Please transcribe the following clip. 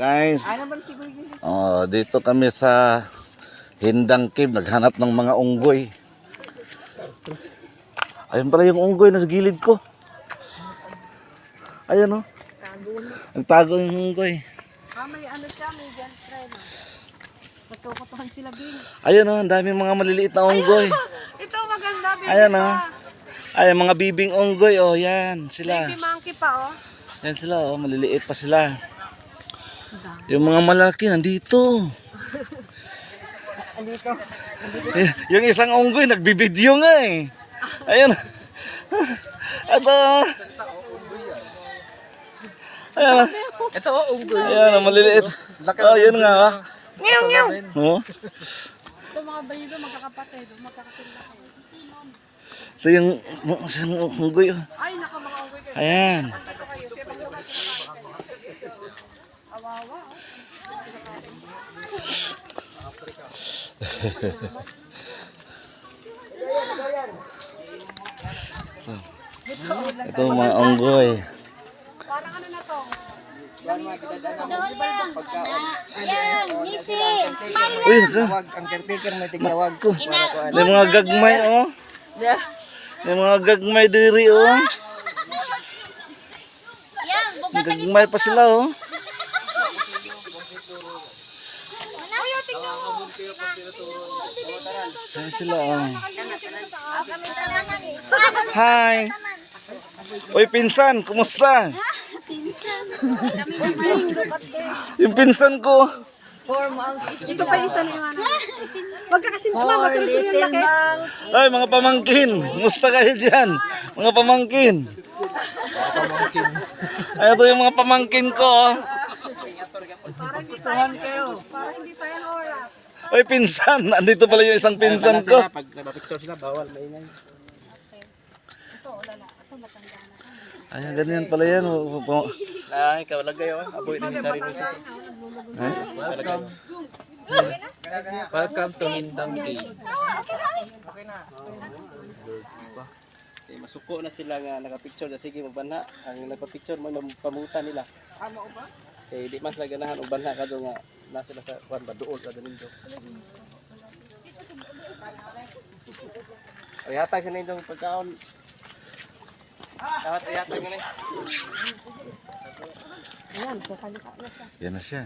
Guys, dito kami sa Hindang Cave, naghanap ng mga unggoy. Ayun pala yung unggoy na sa gilid ko. Ayun, oh. Nagtago yung unggoy. May ano siya, may girlfriend. Matukutuhan sila, Bin. Ayun, oh, ang daming mga maliliit na unggoy. Ito maganda, baby. Ayan, oh. Ay, mga bibing unggoy, oh, yan sila. Baby monkey pa, oh. Yan sila, oh, maliliit pa sila. Yung mga malaki nandito. Andito. Yung isang unggoy nagbibideo nga eh. Ayun. Ito. Ayan. Ito unggoy. Ayan, maliliit. Oh, yun nga. Ngayon, ngayon. Oh. Ito mga bayido, magkakapatid, magkakasinla. Ito yung isang unggoy. Oh. Ay, naka mga unggoy kayo. Ayan. Ito kayo, siya pag awawa, oh. Ito mga unggoy. Parang ano na to? Ayan, Nisi. Smile. Uy, naka. Ang caretaker may tigawag. Naku. May mga gagmay, oh. May mga gagmay diri, oh. Yan, May gagmay pa sila, oh. Ayan sila, oh. Hi. Uy, pinsan, kumusta? Yung pinsan ko. Ito pa isa na yung ano. Huwag ka kasi masunod-sunod yung laki. Ay, mga pamangkin. Kumusta kayo dyan? Mga pamangkin. Ay, ito yung mga pamangkin ko, oh. Parang hindi pa yan oras. Uy, pinsan. Andito pala yung isang pinsan ko. Pag nabapicture sila, bawal maingay. Ayan, ganyan pala yan. Ay, ikaw lagay oh. Aboy din sa sarili sa. Welcome to Hindang Cave. Okay, masuko na sila nga nakapicture. Sige, magbanha. Ang nagpa-picture, pamutan nila. Eh, di mas naganahan og banha kadto nga nasa sa kwan ba duol sa danindo. Ay hatag sa nindong pagkaon. Hatag mo ni. Yan na siya.